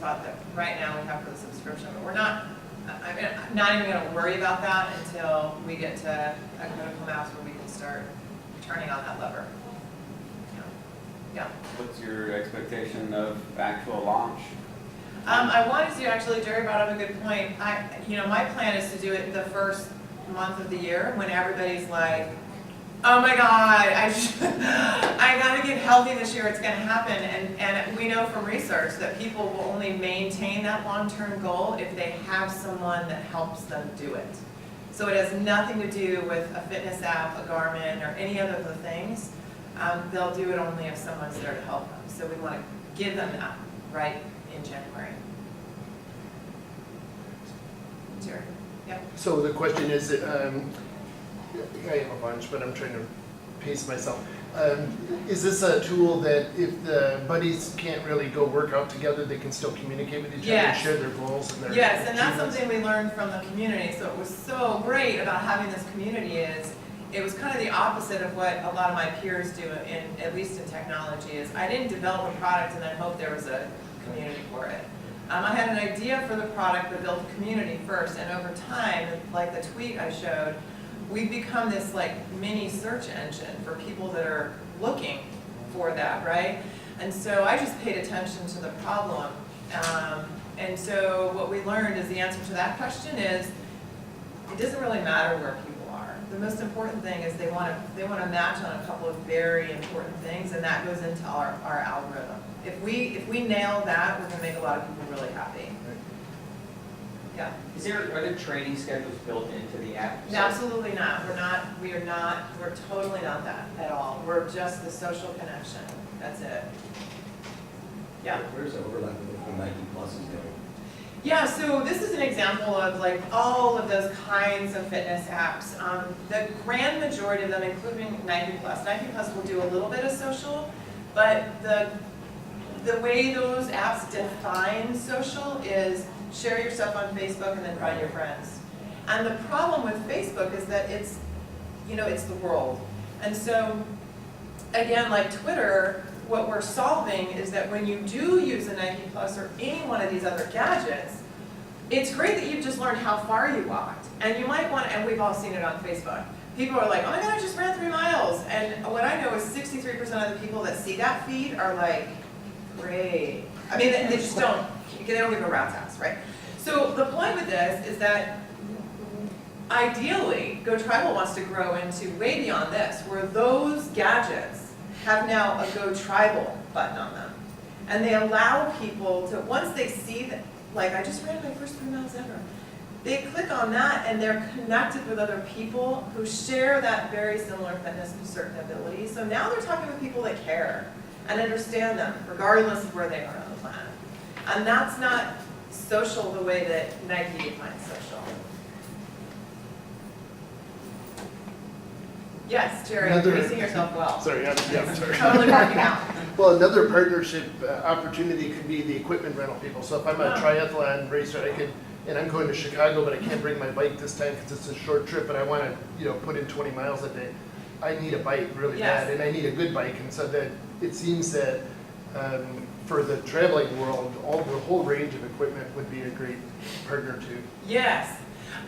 spot that right now we have for the subscription, but we're not, I'm not even going to worry about that until we get to a critical mass where we can start turning on that lever. Yeah. What's your expectation of actual launch? I wanted to actually, Jerry brought up a good point. My plan is to do it the first month of the year when everybody's like, oh my God, I gotta get healthy this year, it's gonna happen. And we know from research that people will only maintain that long-term goal if they have someone that helps them do it. So it has nothing to do with a fitness app, a Garmin, or any other of the things. They'll do it only if someone's there to help them. So we want to give them that right in January. Jerry? Yep. So the question is, I have a bunch, but I'm trying to pace myself. Is this a tool that if the buddies can't really go work out together, they can still communicate with each other and share their goals and their Yes, and that's achievements? something we learned from the community. So it was so great about having this community is, it was kind of the opposite of what a lot of my peers do, at least in technology, is I didn't develop a product and then hope there was a community for it. I had an idea for the product, but built a community first, and over time, like the tweet I showed, we've become this like mini search engine for people that are looking for that, right? And so I just paid attention to the problem. And so what we learned is the answer to that question is, it doesn't really matter where people are. The most important thing is they want to match on a couple of very important things, and that goes into our algorithm. If we nail that, we're going to make a lot of people really happy. Yeah. Are there training schedules built into the app? No, absolutely not. We're totally not that at all. We're just the social connection. That's it. Yeah. Where's the overlap with what Nike Plus is doing? Yeah, so this is an example of like all of those kinds of fitness apps. The grand majority of them, including Nike Plus will do a little bit of social, but the way those apps define social is share your stuff on Facebook and then find your friends. And the problem with Facebook is that it's the world. And so, again, like Twitter, what we're solving is that when you do use a Nike Plus or any one of these other gadgets, it's great that you've just learned how far you walked. And you might want to, and we've all seen it on Facebook. People are like, oh my God, I just ran 3 miles. And what I know is 63% of the people that see that feed are like, great. I mean, they just don't, they don't give a rat's ass, right? So the point with this is that ideally, GOTRIbal wants to grow into way beyond this, where those gadgets have now a GOTRIbal button on them. And they allow people to, once they see that, like I just ran my first 3 miles ever, they click on that and they're connected with other people who share that very similar fitness and certain abilities. So now they're talking with people that care and understand them, regardless of where they are on the planet. And that's not social the way that Nike defines social. Yes, Jerry, you're pacing yourself well. Sorry, yeah, sorry. Totally working out. Well, another partnership opportunity could be the equipment rental people. So if I'm a triathlon racer, and I'm going to Chicago, but I can't bring my bike this time because it's a short trip, and I want to, put in 20 miles a day. I need a bike really bad, and I need a good bike. And so that it seems that for the traveling world, the whole range of equipment would be a great partner too. Yes.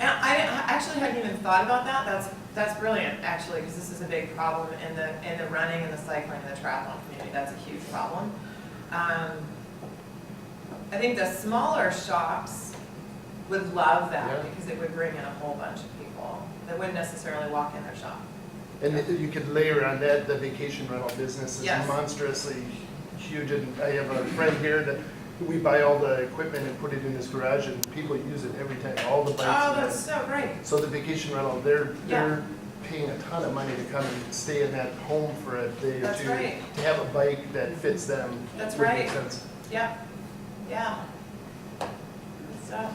And I actually hadn't even thought about that. That's brilliant, actually, because this is a big problem in the running and the cycling and the triathlon community. That's a huge problem. I think the smaller shops would love that because it would bring in a whole bunch of people that wouldn't necessarily walk in their shop. And you could layer on that the vacation rental business is monstrously huge. And I have a friend here that we buy all the equipment and put it in his garage, and people use it every time, all the bikes. Oh, that's so great. So the vacation rental, they're paying a ton of money to come and stay in that home for a day or two. To have a bike that fits them. That's would right. make sense. Yeah. Yeah. Good stuff.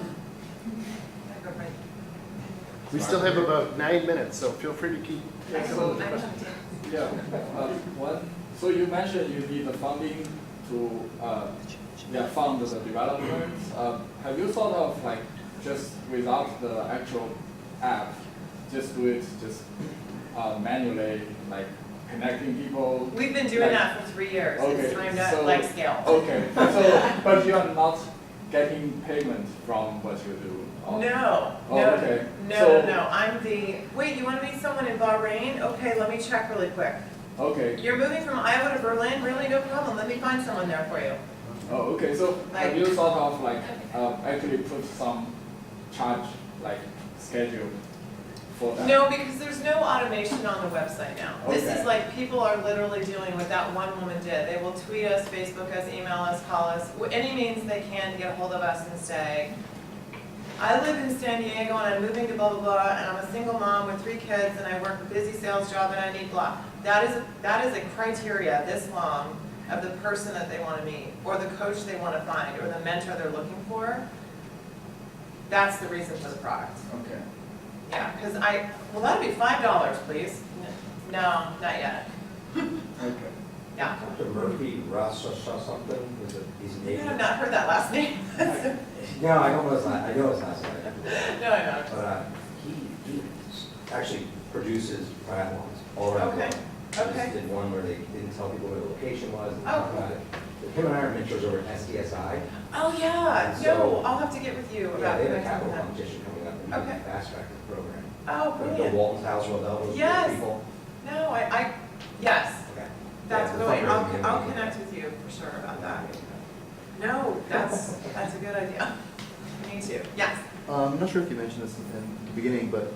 We still have about 9 minutes, so feel free to keep. So you mentioned you need the funding to fund the development. Have you thought of like just without the actual app, just do it manually, like connecting people? We've been doing that for 3 years. Okay, It's time to scale. Okay, so but you are not getting payment from what you do? Or- No, Oh, no, okay. no, So- no, no, I'm the, wait, you wanna meet someone in Bahrain? Okay, let me check really quick. Okay. You're moving from Iowa to Berlin? Really, no problem, let me find someone there for you. Oh, okay. So have Like- you sort of like actually put some charge like schedule for that? No, because there's no automation on the website now. This Okay. is like, people are literally doing what that one woman did. They will tweet us, Facebook us, email us, call us, any means they can to get a hold of us and say, I live in San Diego and I'm moving to blah, blah, blah, and I'm a single mom with 3 kids and I work a busy sales job and I need blah. That is a criteria this long of the person that they want to meet, or the coach they want to find, or the mentor they're looking for. That's the reason for the product. Okay. Yeah, because well, that'd be $5, please. No, not yet. Okay. Yeah. Dr. Murphy, Russ, or something, was it, he's an You have agent? not heard that last name? No, I don't know his last, I know his last name. No, I know. But he actually produces triathlons all around the Okay, world. He okay. just did one where they didn't tell people where the location was, and Oh, talk cool. about it. But him and I are mentors over at SDSI. Oh, yeah, And no, so- I'll have to get with you Yeah, about they have a connecting capital with them. competition coming up, and Okay. we fast track the program. Oh, Go to brilliant. Walton's house, or those Yes. people. No, yes, Okay. that's Yeah, brilliant. the I'll fundraising connect with you for sure about that. No, that's a good idea. Me too, yes. I'm not sure if you mentioned this in the beginning, but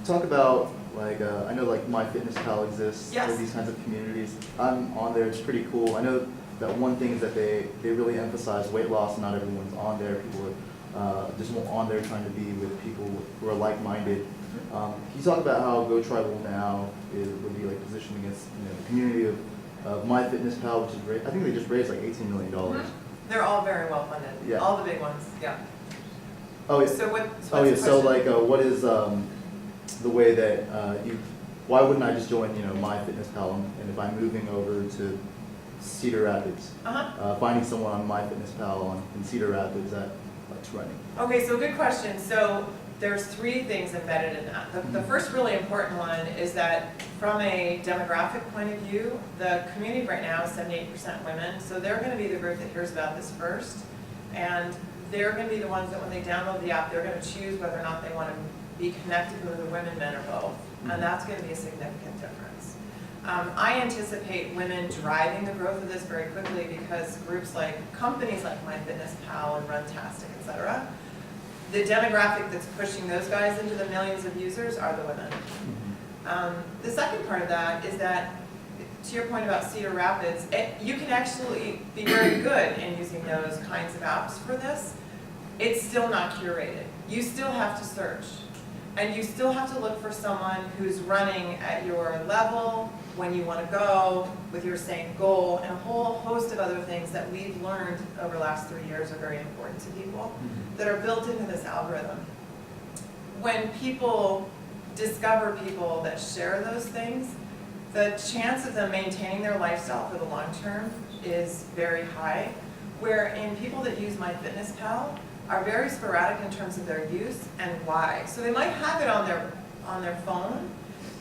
talk about like I know like MyFitnessPal exists. Yes. There are these kinds of communities. I'm on there. It's pretty cool. I know that one thing is that they really emphasize weight loss. Not everyone's on there. People are just on there trying to be with people who are like-minded. Can you talk about how GOTRIbal now would be like positioned against the community of MyFitnessPal, which is I think they just raised like $18 million. They're all very well funded, Yeah. all the big ones, yeah. Oh yeah. So what's Oh yeah, the so question? like, what is the way that why wouldn't I just join, MyFitnessPal, and if I'm moving over to Cedar Rapids, finding someone on MyFitnessPal in Cedar Rapids that's running? Okay, so good question. So there's 3 things embedded in that. The first really important one is that from a demographic point of view, the community right now is 78% women, so they're going to be the group that hears about this first, and they're going to be the ones that when they download the app, they're going to choose whether or not they want to be connected with the women, men, or both, and that's going to be a significant difference. I anticipate women driving the growth of this very quickly because groups like, companies like MyFitnessPal and Runtastic, et cetera, the demographic that's pushing those guys into the millions of users are the women. The second part of that is that, to your point about Cedar Rapids, you can actually be very good in using those kinds of apps for this. It's still not curated. You still have to search. And you still have to look for someone who's running at your level, when you want to go, with your same goal, and a whole host of other things that we've learned over the last 3 years are very important to people that are built into this algorithm. When people discover people that share those things, the chance of them maintaining their lifestyle for the long term is very high, where in people that use MyFitnessPal are very sporadic in terms of their use and why. So they might have it on their phone,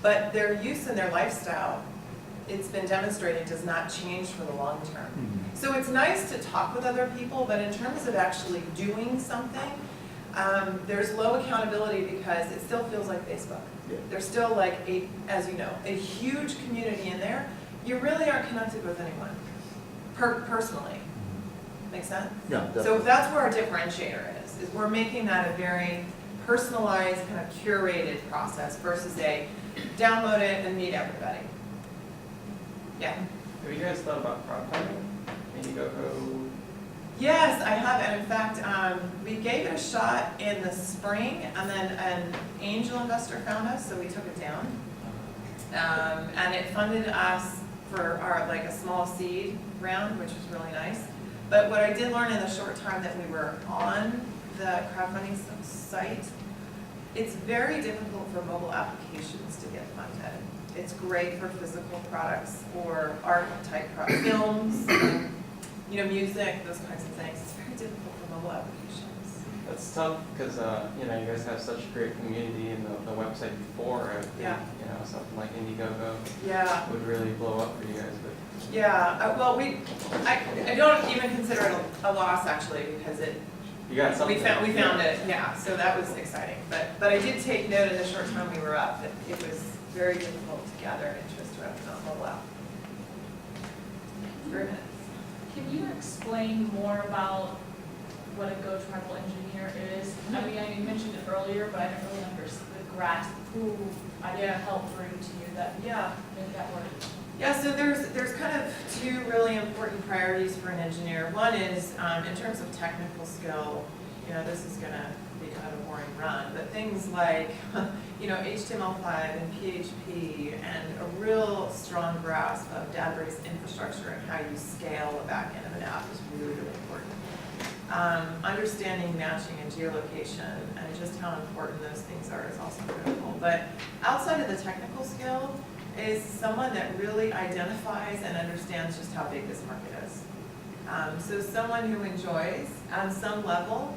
but their use and their lifestyle, it's been demonstrated, does not change for the long term. So it's nice to talk with other people, but in terms of actually doing something, there's low accountability because it still feels like Facebook. Yeah. There's still like as you know, a huge community in there. You really aren't connected with anyone, personally. Make sense? Yeah, So definitely. that's where our differentiator is we're making that a very personalized, kind of curated process versus a download it and meet everybody. Yeah. Have you guys thought about crowdfunding? Indiegogo? Yes, I have, and in fact, we gave it a shot in the spring, and then an angel investor found us, so we took it down. And it funded us for our, like, a small seed round, which was really nice. But what I did learn in the short time that we were on the crowdfunding site, it's very difficult for mobile applications to get funded. It's great for physical products or art type products, films, music, those kinds of things. It's very difficult for mobile applications. It's tough because, you know, you guys have such a great community and the website before, I would think, Yeah. you know, something like Indiegogo Yeah. would really blow up for you guys, but. Yeah, well, I don't even consider it a loss actually, because You got something. we found it, yeah, so that was exciting. But I did take note in the short time we were up that it was very difficult to gather interest around the mobile app. 3 minutes. Can you explain more about what a GOTRIbal engineer is? I mean, you mentioned it earlier, but I didn't really understand the grasp who I didn't help bring to you that Yeah. make that work. Yeah, so there's kind of two really important priorities for an engineer. One is, in terms of technical skill, you know, this is gonna be kind of a boring run, but things like, you know, HTML5 and PHP and a real strong grasp of database infrastructure and how you scale the back end of an app is really, really important. Understanding matching and geolocation and just how important those things are is also critical. But outside of the technical skill, is someone that really identifies and understands just how big this market is. So someone who enjoys, on some level,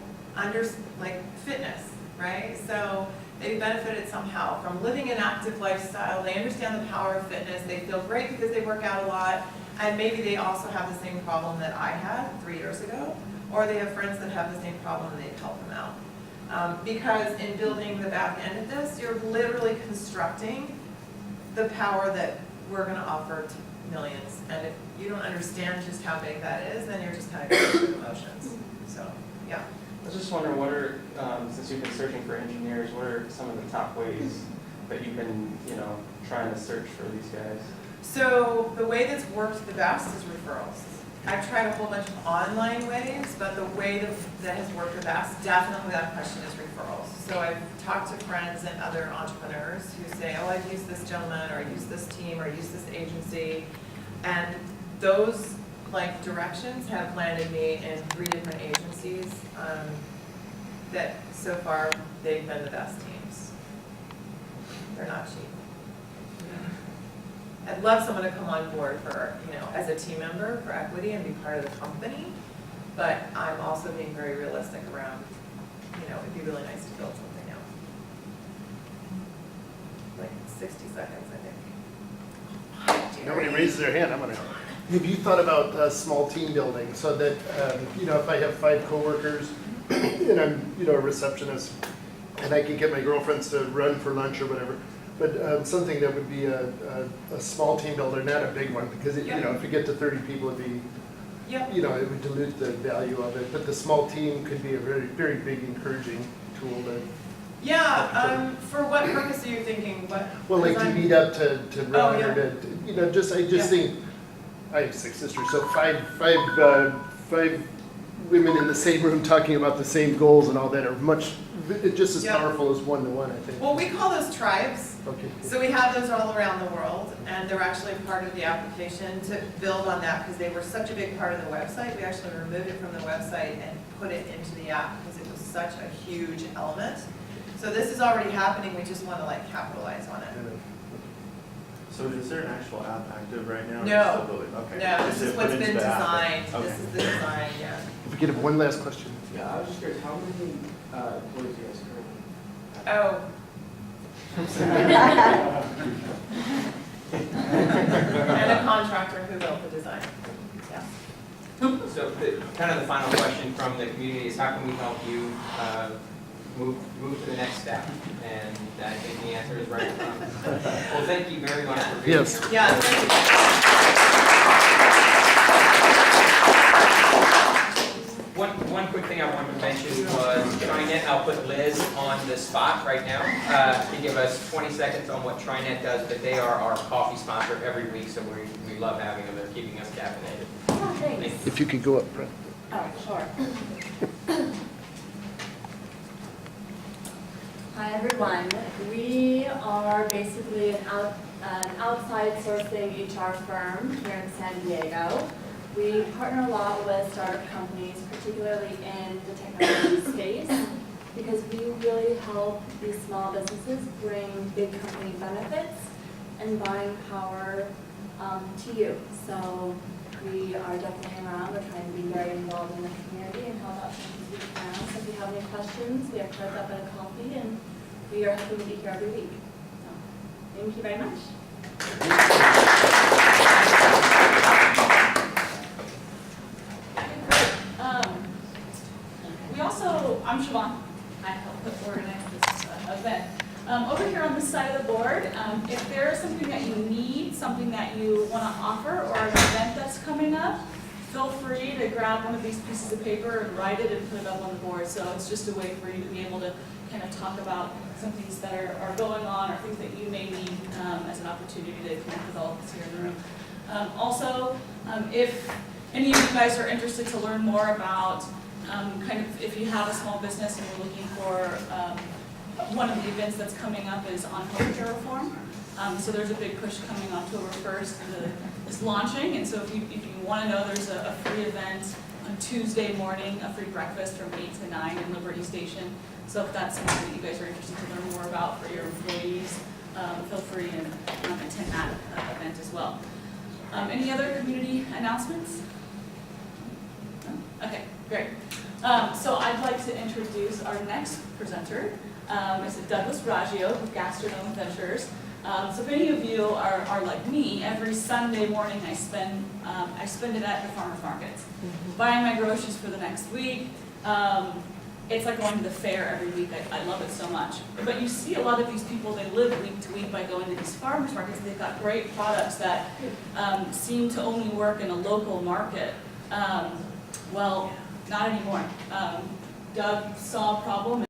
like fitness, right? So they benefited somehow from living an active lifestyle. They understand the power of fitness. They feel great because they work out a lot. And maybe they also have the same problem that I had 3 years ago, or they have friends that have the same problem and they've helped them out. Because in building the back end of this, you're literally constructing the power that we're going to offer to millions. And if you don't understand just how big that is, then you're just kind of going through the motions. So, yeah. I was just wondering, what are, since you've been searching for engineers, what are some of the top ways that you've been, you know, trying to search for these guys? So the way that's worked the best is referrals. I've tried a whole bunch of online ways, but the way that has worked the best, definitely without question, is referrals. So I've talked to friends and other entrepreneurs who say, oh, I've used this gentleman, or I used this team, or I used this agency. And those like directions have landed me in 3 different agencies that so far they've been the best teams. They're not cheap. I'd love someone to come on board for, you know, as a team member for equity and be part of the company, but I'm also being very realistic around, you know, it'd be really nice to build something out. Like 60 seconds, I think. Nobody raises their hand, I'm gonna. Have you thought about small team building so that, you know, if I have 5 coworkers and I'm, you know, a receptionist and I can get my girlfriends to run for lunch or whatever, but something that would be a small team builder, not a big one, because, you know, if you get to 30 people, it'd be, Yep. you know, it would dilute the value of it. But the small team could be a very, very big encouraging tool to. Yeah, for what purpose are you thinking? What? Well, like to design? meet up to run yeah. or to, you know, just, I just Yeah. think, I have 6 sisters, so five women in the same room talking about the same goals and all that are much, just as Yeah. powerful as one-to-one, I think. Well, we call those tribes. Okay. So we have those all around the world, and they're actually part of the application to build on that, because they were such a big part of the website. We actually removed it from the website and put it into the app because it was such a huge element. So this is already happening, we just want to like capitalize on it. So is there an actual app active right now? or No. still building? Okay. No, Is this it is what's put been into the app? designed. Okay. This is the design, yeah. If we could have one last question. Yeah, I was just curious, how many employees do you guys currently have? Oh. And a contractor who built the design, yeah. So kind of the final question from the community is, how can we help you move to the next step? And I think the answer is right in front. Well, thank you very much for being Yes. here. Yeah, thank One quick thing I wanted to mention was TriNet. I'll put Liz on the spot right now to give us 20 seconds on what TriNet does, but they are our coffee sponsor every week, so we love having them. They're keeping us caffeinated. Oh, thanks. If you could go up, Brent. Oh, sure. Hi everyone. We are basically an outside sourcing HR firm here in San Diego. We partner a lot with startup companies, particularly in the technology space, because we really help these small businesses bring big company benefits and buying power to you. So we are definitely around. We're trying to be very involved in the community and help out as much as we can. So if you have any questions, we have cards up and a coffee, and we are happy to be here every week. So, thank you very much. We also, I'm Siobhan, I help organize this event. Over here on this side of the board, if there is something that you need, something that you want to offer, or an event that's coming up, feel free to grab one of these pieces of paper and write it and put it up on the board. So it's just a way for you to be able to kind of talk about some things that are going on or things that you may need as an opportunity to connect with all of us here in the room. Also, if any of you guys are interested to learn more about kind of if you have a small business and you're looking for one of the events that's coming up is on healthcare reform. So there's a big push coming October 1st is launching, and so if you want to know, there's a free event on Tuesday morning, a free breakfast from 8 to 9 in Liberty Station. So if that's something that you guys are interested to learn more about for your employees, feel free and attend that event as well. Any other community announcements? No? Okay, great. So I'd like to introduce our next presenter. It's Douglas Raggio with Gastro Ventures. So if any of you are like me, every Sunday morning I spend it at the farmers markets, buying my groceries for the next week. It's like going to the fair every week. I love it so much. But you see a lot of these people, they live week to week by going to these farmers markets. They've got great products that seem to only work in a local market. Well, not anymore. Doug saw a problem